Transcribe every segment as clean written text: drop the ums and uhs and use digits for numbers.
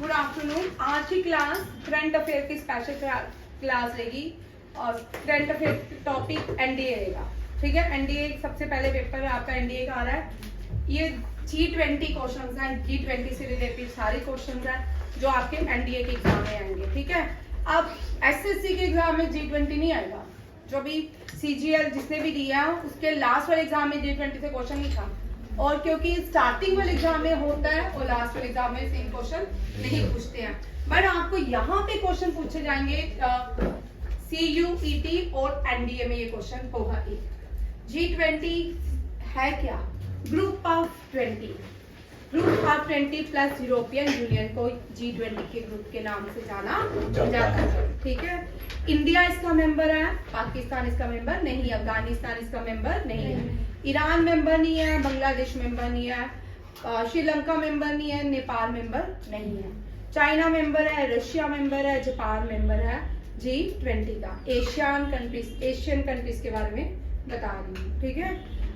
Good afternoon. आज की class current affair की स्पेशल क्लास रहेगी और करंट अफेयर टॉपिक एनडीए रहेगा। ठीक है, एनडीए सबसे पहले पेपर आपका एनडीए का आ रहा है। ये G20 क्वेश्चंस हैं, G20 से रिलेटेड सारे क्वेश्चंस हैं जो आपके एनडीए के एग्जाम में आएंगे। ठीक है, अब एसएससी के एग्जाम में G20 नहीं आएगा। जो भी सीजीएल जिसने भी दिया उसके लास्ट वाले एग्जाम में G20 से क्वेश्चन नहीं था, और क्योंकि स्टार्टिंग वाले एग्जाम में होता है और लास्ट वाले एग्जाम में सेम क्वेश्चन नहीं पूछते हैं। बट आपको यहाँ पे क्वेश्चन पूछे जाएंगे CUET और एनडीए में ये क्वेश्चन होगा। G20 है क्या? Group of 20 plus European union को G20 के ग्रुप के नाम से जाना जाता है। ठीक है, इंडिया इसका मेंबर है, पाकिस्तान इसका मेंबर नहीं है, अफगानिस्तान इसका मेंबर नहीं है, ईरान मेंबर नहीं है, बांग्लादेश मेंबर नहीं है, श्रीलंका मेंबर नहीं है, नेपाल मेंबर नहीं है, चाइना मेंबर है, रशिया मेंबर है, जापान मेंबर है G20 का। एशियन कंट्रीज के बारे में बता रही हूँ। ठीक है,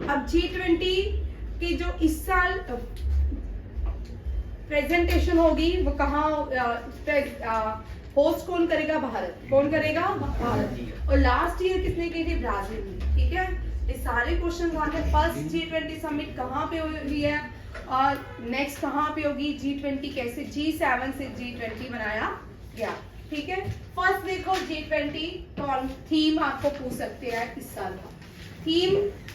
अब G20 की जो इस साल प्रेजेंटेशन होगी वो कहाँ होस्ट कौन करेगा? भारत। कौन करेगा? भारत। और लास्ट ईयर किसने की थी? ब्राजील ने। ठीक है, ये सारे क्वेश्चन आते हैं। फर्स्ट G20 समिट कहाँ पे हुई है और नेक्स्ट कहाँ पे होगी? G20 कैसे G7 से G20 बनाया गया। ठीक है, फर्स्ट देखो G20 कौन थीम आपको पूछ सकते हैं इस साल का। थीम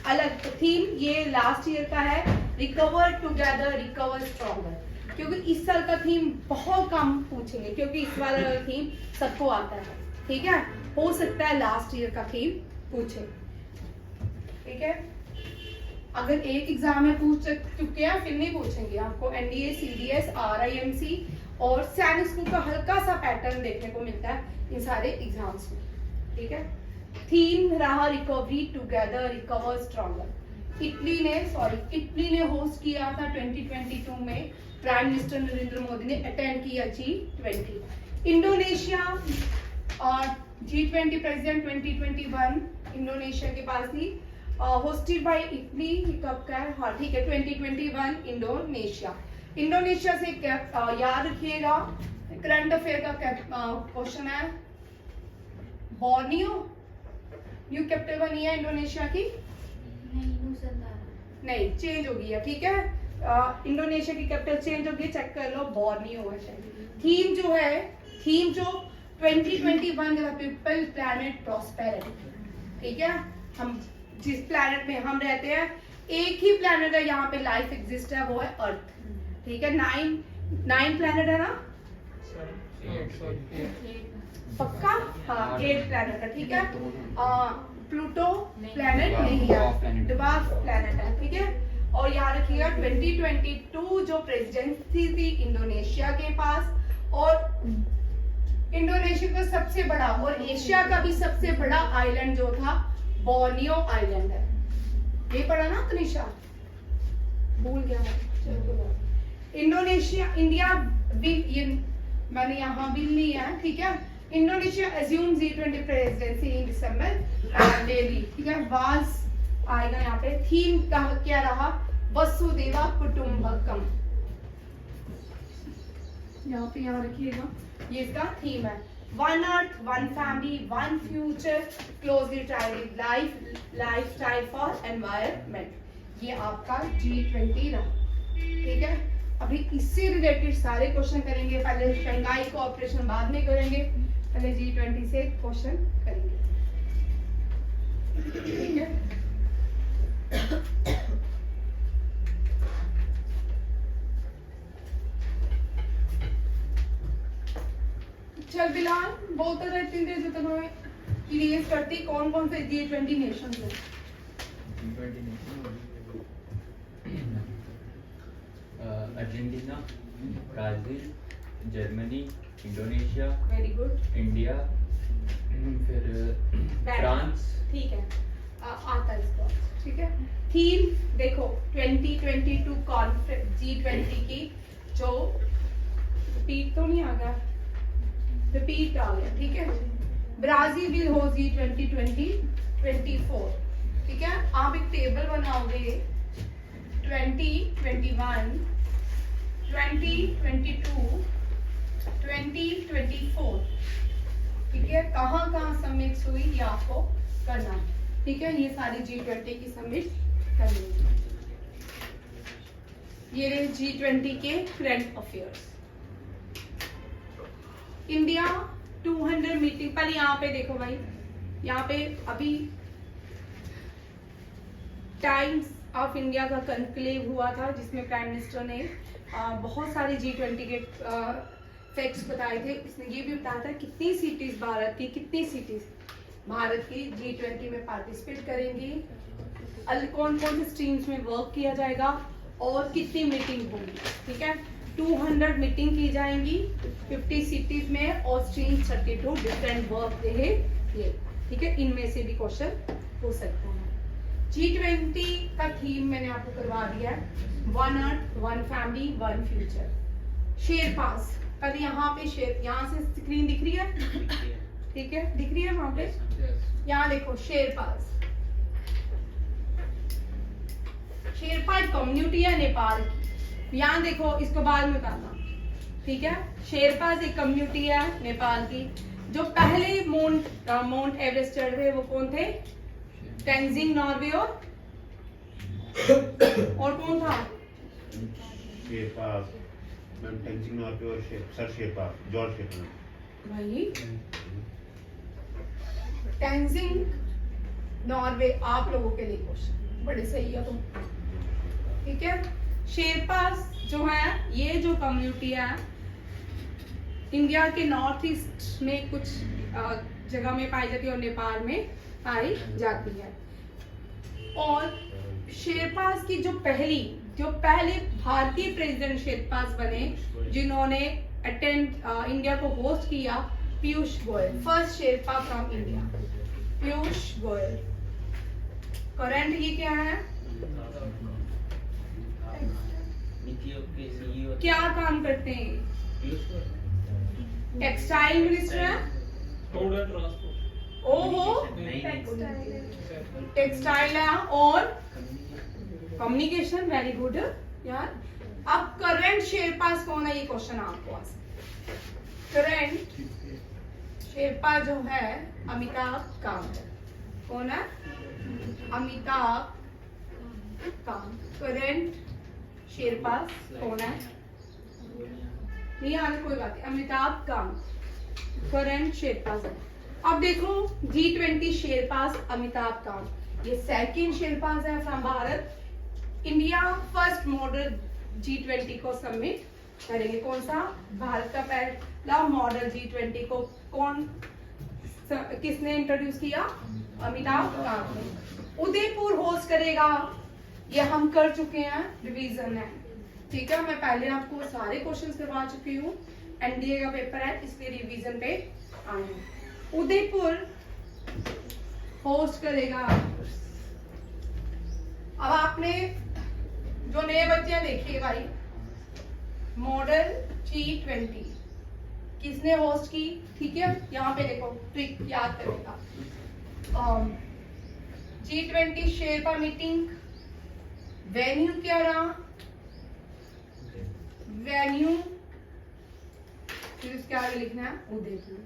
अलग, थीम ये लास्ट ईयर का है, रिकवर टुगेदर रिकवर स्ट्रॉन्गर, क्योंकि इस साल का थीम बहुत कम पूछेंगे क्योंकि इस वाला थीम सबको आता है। ठीक है, हो सकता है लास्ट ईयर का थीम पूछे। ठीक है, अगर एक एग्जाम में पूछ चुके हैं फिर नहीं पूछेंगे। आपको एनडीए, सीडीएस, RIMC और सैनिक स्कूल का हल्का सा पैटर्न देखने को मिलता है इन सारे एग्जाम्स में। ठीक है, थीम रहा recovery together recover stronger. Italy ने होस्ट किया था 2022 में, प्राइम मिनिस्टर नरेंद्र मोदी ने अटेंड किया G20। इंडोनेशिया और G20 प्रेसिडेंट 2021 इंडोनेशिया के पास थी, होस्टेड बाय इटली। कब का है? हाँ ठीक है, 2021 इंडोनेशिया से याद रखिएगा करंट अफेयर का क्वेश्चन है। बोर्नियो न्यू कैपिटल बनी है इंडोनेशिया की? नहीं, चेंज हो गई है। ठीक है, इंडोनेशिया की कैपिटल चेंज हो गई, चेक कर लो, बोर्नियो है शायद। थीम जो है, थीम जो 2021 का पीपल प्लैनेट प्रॉस्पेरिटी। ठीक है, हम जिस प्लैनेट में हम रहते हैं, एक ही प्लैनेट है यहाँ पे लाइफ एग्जिस्ट है, वो है अर्थ। ठीक है, 9 प्लैनेट है ना? पक्का? हाँ, 8 प्लैनेट है। ठीक है, प्लूटो प्लैनेट नहीं है, डिवार्फ प्लैनेट है। ठीक है, और याद रखिएगा 2022 जो प्रेसिडेंसी थी इंडोनेशिया के पास, और इंडोनेशिया का सबसे बड़ा और एशिया का भी सबसे बड़ा आइलैंड जो था बोर्नियो आइलैंड है। ये पढ़ा ना तनिषा? भूल गया मैं। इंडोनेशिया, इंडिया भी, ये मैंने यहाँ भी लिया है। ठीक है, इंडोनेशिया assume G20 प्रेसिडेंसी इन दिसंबर डेली। ठीक है, वाज आएगा यहाँ पे। थीम का क्या रहा? वसुदेवा कुटुंबकम। यहाँ पे याद रखिएगा, ये इसका थीम है। One earth, one family, one future, closely tied with lifestyle for environment. ये आपका G20 रहा। ठीक है, अभी इससे रिलेटेड सारे क्वेश्चन करेंगे। पहले शंघाई कोऑपरेशन बाद में करेंगे, पहले G20 से क्वेश्चन करेंगे। ठीक है, चल बिलाल बोलते रहती थे जो तुम्हें क्लियर करती कौन कौन से G20 नेशन है? Argentina, Brazil, Germany, Indonesia, very good, India, फिर फ्रांस। ठीक है, आता है इसको। ठीक है, थीम देखो 2022 कॉन्फ्रेंस G20 की, जो रिपीट तो नहीं आ गया, रिपीट आ गया। ठीक है, ब्राजील विल होस्ट G20 2024। ठीक है, आप एक टेबल बनाओगे 2021, 2022 2024, ठीक है, कहाँ कहाँ समिट्स हुई ये आपको करना है, ठीक है। ये सारी G20 की समिट करनी है। ये रहे G20 के करंट अफेयर्स। इंडिया 200 मीटिंग, पहले यहाँ पे देखो भाई, यहाँ पे अभी टाइम्स ऑफ इंडिया का कनक्लेव हुआ था जिसमें प्राइम मिनिस्टर ने बहुत सारे G20 के फैक्ट्स बताए थे। उसने ये भी बताया था कितनी सिटीज भारत की, कितनी सिटीज भारत की G20 में पार्टिसिपेट करेंगी, कौन कौन से स्ट्रीम्स में वर्क किया जाएगा और कितनी मीटिंग होगी, ठीक है। 200 मीटिंग की जाएंगी 50 सिटीज में और स्ट्रीम 32 डिफरेंट वर्क रहेंगे, ठीक है। इनमें से भी क्वेश्चन हो सकता है। G20 का थीम मैंने आपको करवा दिया है, 1 अर्थ 1 फैमिली 1 फ्यूचर। शेरपास, कल यहाँ पे यहाँ से स्क्रीन दिख रही है, ठीक है, दिख रही है वहां पे, यहाँ देखो शेरपास। शेरपा एक कम्युनिटी है नेपाल की, यहाँ देखो, इसको बाद में बताना, ठीक है। शेरपास एक कम्युनिटी है नेपाल की। जो पहले माउंट एवरेस्ट चढ़ रहे वो कौन थे? टेंजिंग नॉर्वे और कौन था? शेरपा, मैम टेंजिंग नॉर्वे और सर शेरपा, जॉर्ज शेरपा भाई। टेंजिंग नॉर्वे आप लोगों के लिए क्वेश्चन बड़े सही है तुम, ठीक है। शेरपास जो है, ये जो कम्युनिटी है इंडिया के नॉर्थ ईस्ट में कुछ जगह में पाई जाती है और नेपाल में पाई जाती है। और शेरपास की जो पहले भारतीय प्रेसिडेंट शेरपास बने जिन्होंने इंडिया को होस्ट किया, Piyush Goyal, first Sherpa from India, Piyush Goyal. Current ये क्या है, क्या काम करते हैं? टेक्सटाइल मिनिस्टर है। ओहो, टेक्सटाइल है और कम्युनिकेशन, वेरी गुड यार। अब करंट शेरपास कौन है, ये क्वेश्चन आपको आ सकता है। करंट शेरपा जो है अमिताभ कांत। कौन है? अमिताभ कांत। करंट शेरपास कौन है? नहीं आने कोई बात नहीं, अमिताभ कांत करंट शेरपास है। अब देखो G20 शेरपास अमिताभ कांत, ये सेकंड शेरपास है from Bharat. India first model G20 को सबमिट करेंगे। कौन सा? भारत का पहला मॉडल G20 को किसने इंट्रोड्यूस किया? अमिताभ कांत ने। उदयपुर होस्ट करेगा, ये हम कर चुके हैं, रिवीजन है, ठीक है। मैं पहले आपको सारे क्वेश्चंस करवा चुकी हूँ, एनडीए का पेपर है इसलिए रिवीजन पे आए हैं। उदयपुर होस्ट करेगा। अब आपने जो नए बच्चे देखिए भाई, मॉडल G20 किसने होस्ट की, ठीक है। यहाँ पे देखो ट्रिक याद करेगा। G20 शेरपा मीटिंग, वेन्यू क्या रहा? वेन्यू, फिर उसके आगे लिखना है उदयपुर।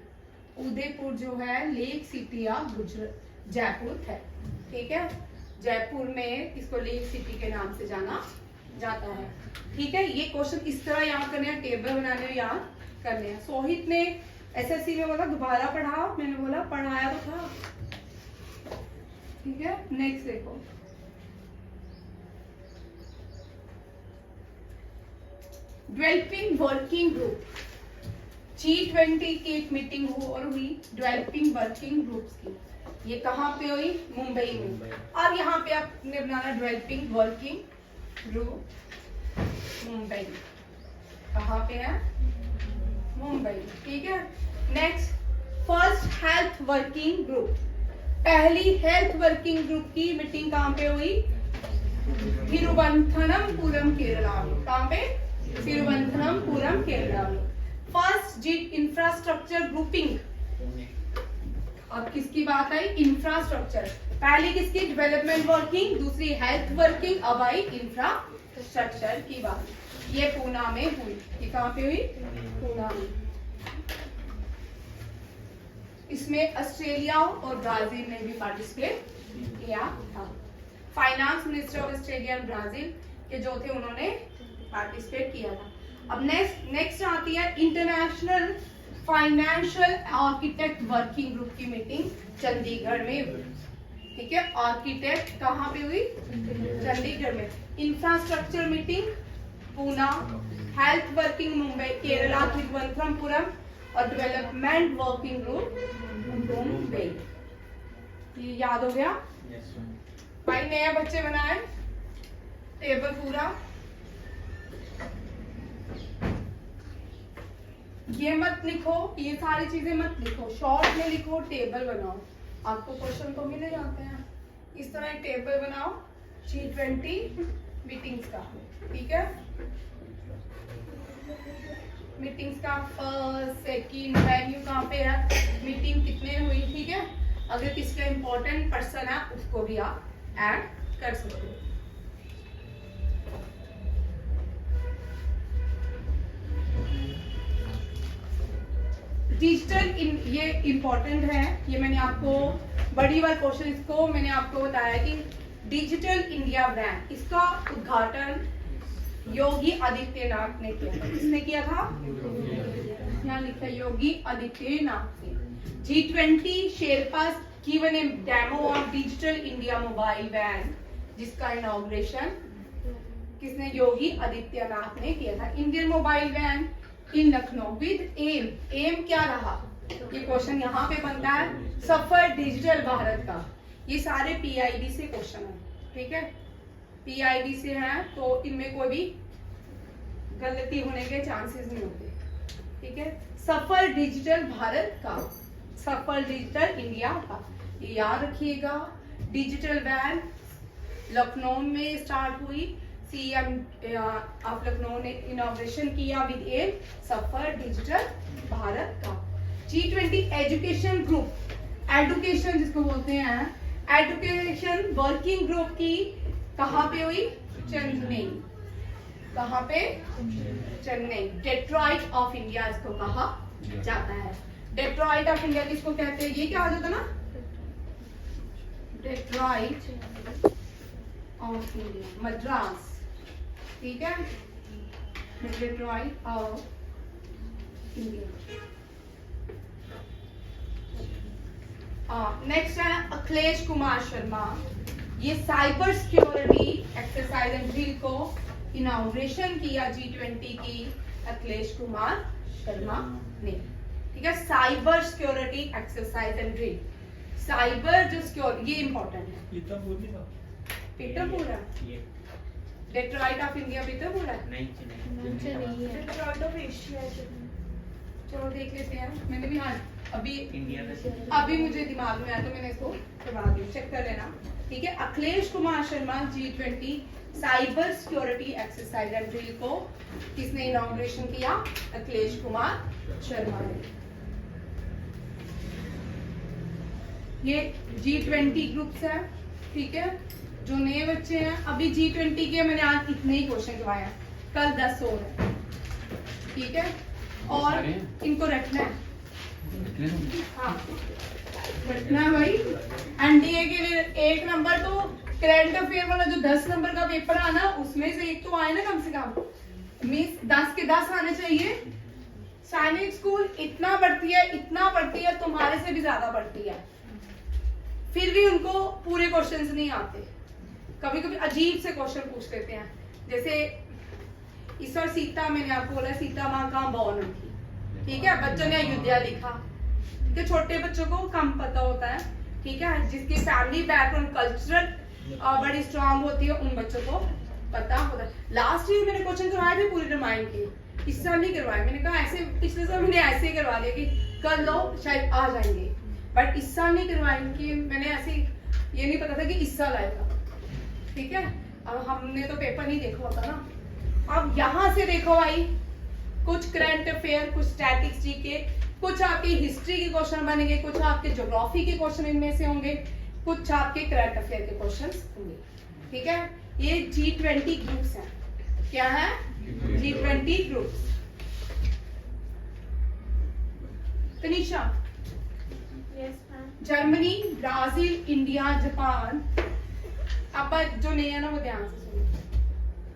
उदयपुर जो है lake city of Gujarat, Jaipur है, ठीक है। जयपुर में इसको लेक सिटी के नाम से जाना जाता है, ठीक है। ये क्वेश्चन इस तरह याद करने हैं, टेबल बनाने में याद करने हैं। सोहित ने एसएससी में बोला दोबारा पढ़ाओ, मैंने बोला पढ़ाया तो था, ठीक है। नेक्स्ट देखो, डेवलपिंग वर्किंग ग्रुप। G20 की एक मीटिंग हुई डेवलपिंग वर्किंग ग्रुप्स की। ये कहाँ पे हुई? मुंबई में। अब यहाँ पे आपने बनाना डेवलपिंग वर्किंग ग्रुप मुंबई। कहाँ पे है? मुंबई, ठीक है। Next, first health working group. पहली हेल्थ वर्किंग ग्रुप की मीटिंग कहाँ पे हुई? तिरुवनंतपुरम केरला में। कहाँ पे? तिरुवनंतपुरम केरला में। फर्स्ट जी इंफ्रास्ट्रक्चर ग्रुपिंग। अब किसकी बात आई? इंफ्रास्ट्रक्चर। पहली किसकी? डेवलपमेंट वर्किंग, दूसरी हेल्थ वर्किंग, अब आई इंफ्रास्ट्रक्चर की बात। ये पूना में हुई। ये कहाँ पे हुई? पूना में। इसमें ऑस्ट्रेलिया और ब्राजील ने भी पार्टिसिपेट किया था। फाइनेंस मिनिस्टर ऑफ ऑस्ट्रेलिया और ब्राजील के जो थे उन्होंने पार्टिसिपेट किया था। अब नेक्स्ट आती है international financial architect working group की मीटिंग चंडीगढ़ में हुई। ठीक है, आर्किटेक्ट कहाँ पे हुई? चंडीगढ़ में। Infrastructure meeting Poona, health working Mumbai, Kerala Thiruvananthapuram और डेवलपमेंट वर्किंग ग्रुप मुंबई। ये याद हो गया भाई? नए बच्चे बनाए टेबल पूरा। ये मत लिखो, ये सारी चीजें मत लिखो, शॉर्ट में लिखो, टेबल बनाओ। आपको क्वेश्चन तो मिले जाते हैं। इस तरह एक टेबल बनाओ G20 मीटिंग्स का। ठीक है, मीटिंग्स का फर्स्ट सेकंड वेन्यू कहाँ पे है, मीटिंग कितने हुई। ठीक है, अगर किसका इंपॉर्टेंट पर्सन है उसको भी आप ऐड कर सकते हो। डिजिटल ये इंपॉर्टेंट है, ये मैंने आपको बड़ी बार क्वेश्चन इसको मैंने आपको बताया कि डिजिटल इंडिया ब्रांड, इसका उद्घाटन योगी आदित्यनाथ ने किया था। किसने किया था? यहाँ लिखा योगी आदित्यनाथ ने। G20 sherpas given a demo of digital India mobile van, जिसका इनॉग्रेशन किसने? योगी आदित्यनाथ ने किया था। Indian mobile van in Lucknow with M, M क्या रहा? ये क्वेश्चन यहाँ पे बनता है, सफल डिजिटल भारत का। ये सारे PID से क्वेश्चन है। ठीक है, PID से है तो इनमें कोई भी गलती होने के चांसेस नहीं होते। ठीक है, सफल डिजिटल भारत का, सफल डिजिटल इंडिया का, ये याद रखिएगा। डिजिटल वैन लखनऊ में स्टार्ट हुई, CM ऑफ लखनऊ ने इनॉग्रेशन किया विद एम सफल डिजिटल भारत का। G20 एजुकेशन ग्रुप, एडुकेशन जिसको बोलते हैं, एजुकेशन वर्किंग ग्रुप की कहाँ पे हुई? चेन्नई। कहाँ पे? चेन्नई। डेट्रॉइट ऑफ इंडिया इसको कहा जाता है। डेट्रॉइट ऑफ इंडिया किसको कहते हैं? ये क्या आ जाता ना, डेट्रॉइट ऑफ इंडिया, मद्रास। ठीक है, डेट्रॉइट ऑफ इंडिया। नेक्स्ट है अखिलेश कुमार शर्मा। ये cyber security exercise and drill को इनॉग्रेशन किया G20 की अखिलेश कुमार शर्मा ने। ठीक है, cyber security exercise and drill, cyber जो सिक्योरिटी, ये इंपॉर्टेंट है। पीटरपुर है, डेट्रॉइट ऑफ इंडिया पीटरपुर है? नहीं, डेट्रॉइट ऑफ एशिया। चलो देख लेते हैं। मैंने भी हाँ अभी मुझे दिमाग में आया तो मैंने इसको करवा दिया, चेक कर लेना। ठीक है, Akhilesh Kumar Sharma G20 cyber security exercise and drill को किसने इनॉग्रेशन किया? अखिलेश कुमार शर्मा ने। ये G20 ग्रुप्स है। ठीक है, जो नए बच्चे हैं, अभी G20 के मैंने आज इतने ही क्वेश्चन करवाए हैं, कल 10 और है। ठीक है, और इनको रखना है। हाँ, रखना है भाई। NDA के लिए 1 नंबर तो करंट अफेयर वाला जो 10 नंबर का पेपर आना, उसमें से एक तो आए ना कम से कम। मीन्स 10 के 10 आने चाहिए। सैनिक स्कूल इतना पढ़ती है, तुम्हारे से भी ज्यादा पढ़ती है, फिर भी उनको पूरे क्वेश्चंस नहीं आते। कभी कभी अजीब से क्वेश्चन पूछ लेते हैं, जैसे ईश्वर सीता, मैंने आपको बोला सीता माँ कहाँ बॉर्न हुई थी। ठीक है, बच्चों ने अयोध्या लिखा। तो छोटे बच्चों को कम पता होता है। ठीक है, जिसकी फैमिली बैकग्राउंड कल्चरल बड़ी स्ट्रांग होती है, उन बच्चों को पता होता है। लास्ट ईयर मैंने क्वेश्चन करवाए थे पूरे रामायण के, इस साल नहीं करवाए। मैंने कहा ऐसे, पिछले साल मैंने ऐसे ही करवा दिया कि कर लो शायद आ जाएंगे, बट इस साल नहीं करवाए कि मैंने ऐसे, ये नहीं पता था कि इस साल आएगा। ठीक है, अब हमने तो पेपर नहीं देखा होता ना। अब यहाँ से देखो भाई, कुछ करंट अफेयर, कुछ स्टैटिक्स जीके, कुछ आपके हिस्ट्री के क्वेश्चन बनेंगे, कुछ आपके ज्योग्राफी के क्वेश्चन इनमें से होंगे, कुछ आपके करंट अफेयर के क्वेश्चंस होंगे। ठीक है, ये G20 ग्रुप्स हैं। क्या है? G20 groups. Tanisha, Yes, ma'am. Germany, Brazil, India, Japan. अब जो नहीं है ना वो ध्यान से सुनो,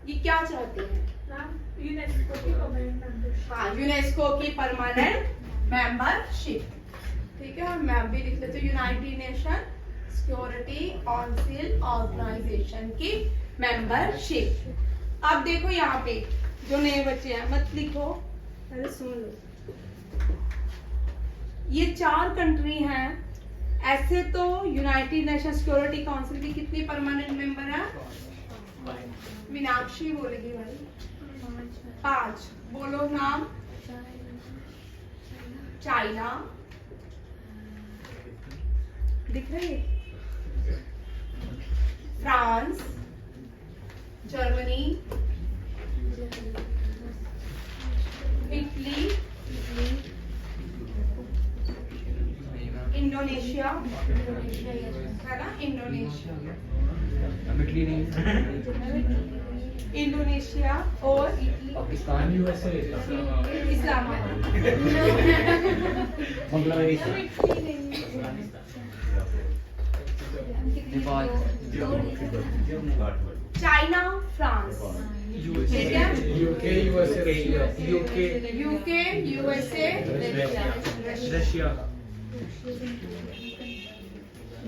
ये क्या चाहते हैं? Ma'am, UNESCO की permanent membership. हाँ, यूनेस्को की परमानेंट मेंबरशिप। ठीक है, मैं भी लिख लेती हूँ, United Nation Security Council organisation की मेंबरशिप। अब देखो यहाँ पे जो नए बच्चे हैं, मत लिखो, पहले सुन लो। ये 4 कंट्री हैं। ऐसे तो यूनाइटेड नेशन सिक्योरिटी काउंसिल की कितनी परमानेंट मेंबर है? मीनाक्षी बोलेगी भाई। 5 बोलो नाम। चाइना दिख रही है, फ्रांस, जर्मनी, इटली, इंडोनेशिया, है ना, इंडोनेशिया और Pakistan, USA, Islamabad. Nepal, China, France, ठीक है, यूके, यूएसए, रशिया।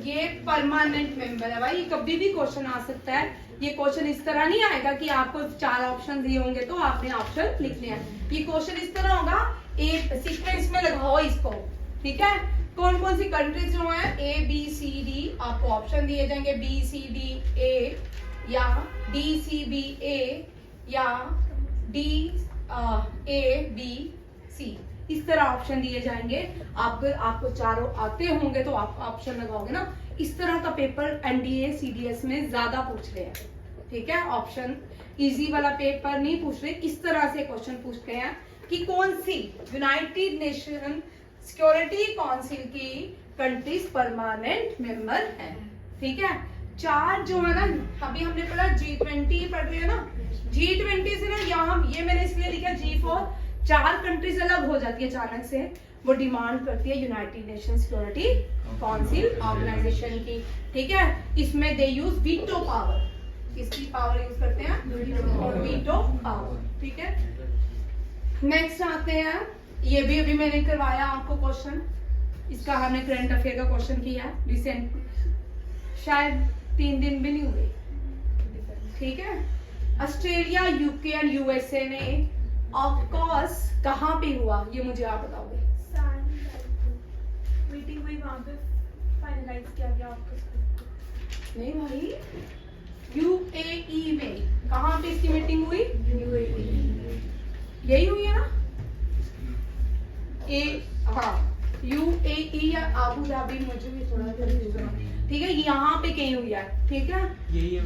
ये परमानेंट मेंबर है भाई। ये कभी भी क्वेश्चन आ सकता है। ये क्वेश्चन इस तरह नहीं आएगा कि आपको 4 ऑप्शन दिए होंगे तो आपने ऑप्शन लिखने हैं। ये क्वेश्चन इस तरह होगा, एक सीक्वेंस में लगाओ इसको, ठीक है। कौन कौन सी कंट्रीज जो है, A B C D, आपको ऑप्शन दिए जाएंगे B C D A या D C B A या D A B C, इस तरह ऑप्शन दिए जाएंगे। आपको चारों आते होंगे तो आप ऑप्शन लगाओगे ना। इस तरह का पेपर NDA CDS में ज्यादा पूछ रहे हैं, ठीक है। ऑप्शन इजी वाला पेपर नहीं पूछ रहे, इस तरह से क्वेश्चन पूछते हैं कि कौन C United Nation Security council की कंट्रीज परमानेंट मेंबर है, ठीक है। 4 जो है ना, अभी हमने पढ़ा G20 पढ़ रहे हैं ना, G20 से ना यहाँ ये मैंने इसलिए लिखा G4, 4 कंट्रीज अलग हो जाती है अचानक से। वो डिमांड करती है United Nation Security Council organisation की, ठीक है। इसमें दे यूज वीटो पावर, किसकी पावर यूज करते हैं? वीटो पावर, ठीक है। नेक्स्ट आते हैं, ये भी अभी मैंने करवाया आपको क्वेश्चन, इसका हमने करंट अफेयर का क्वेश्चन किया रिसेंट, शायद 3 दिन भी नहीं हुए, ठीक है। ऑस्ट्रेलिया, यूके एंड यूएसए में ऑफकोर्स कहाँ पे हुआ, ये मुझे आप बताओगे। मीटिंग हुई वहाँ पे, फाइनलाइज किया गया आपको। नहीं भाई, यूएई में कहाँ पे इसकी मीटिंग हुई? यही हुई है ना, हाँ, यूएई या आबू धाबी, मुझे भी थोड़ा कंफ्यूजन है, ठीक है। यहाँ पे कहीं हुई है, ठीक है। यही है।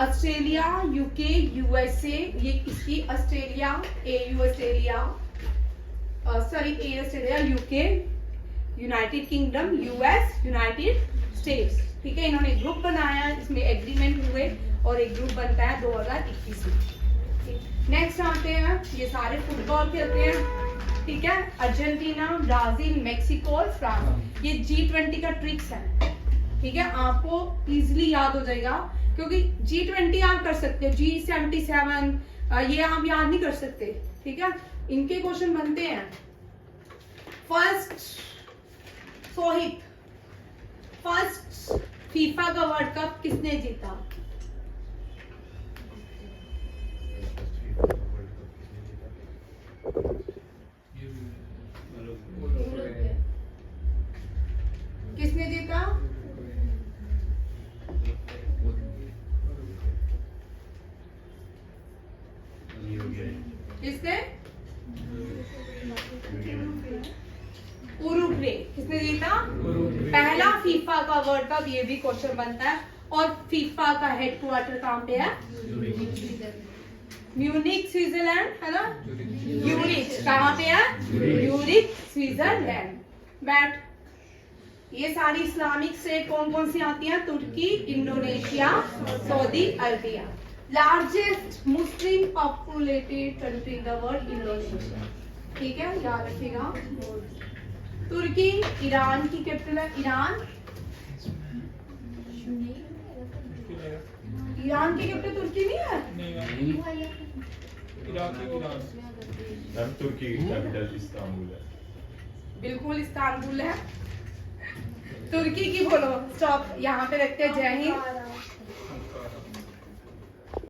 ऑस्ट्रेलिया, यूके, यूएसए, ये इसकी Australia, AU Australia, sorry A Australia, UK, United kingdom, US, United states, ठीक है। इन्होंने ग्रुप बनाया, इसमें एग्रीमेंट हुए और एक ग्रुप बनता है 2021 में। नेक्स्ट आते हैं, ये सारे फुटबॉल खेलते हैं, ठीक है। अर्जेंटीना, ब्राजील, मेक्सिको और फ्रांस। ये G20 का ट्रिक्स है, ठीक है। आपको इजीली याद हो जाएगा क्योंकि G20 आप कर सकते हो, G77 ये आप याद नहीं कर सकते, ठीक है। इनके क्वेश्चन बनते हैं। फर्स्ट सोहित, फर्स्ट फीफा का वर्ल्ड कप किसने जीता? किसने जीता? किसने? उरुग्वे। किसने जीता? पहला फीफा का वर्ल्ड कप, ये भी क्वेश्चन बनता है। और फीफा का हेडक्वार्टर कहाँ पे है? म्यूनिक, स्विट्जरलैंड, है ना। यूरिक कहाँ पे है? Uric, Switzerland. बैठ। ये सारी इस्लामिक स्टेट कौन कौन सी आती हैं? Turkey, Indonesia, Saudi Arabia. Largest Muslim populated country in the world, Indonesia. ठीक है, याद रखिएगा। तुर्की ईरान की कैपिटल है, ईरान। ईरान की कैपिटल तुर्की नहीं है? मैम तुर्की की कैपिटल इस्तांबुल है। बिल्कुल इस्तांबुल है। तुर्की की बोलो, स्टॉप, यहाँ पे रखते हैं। जय हिंद।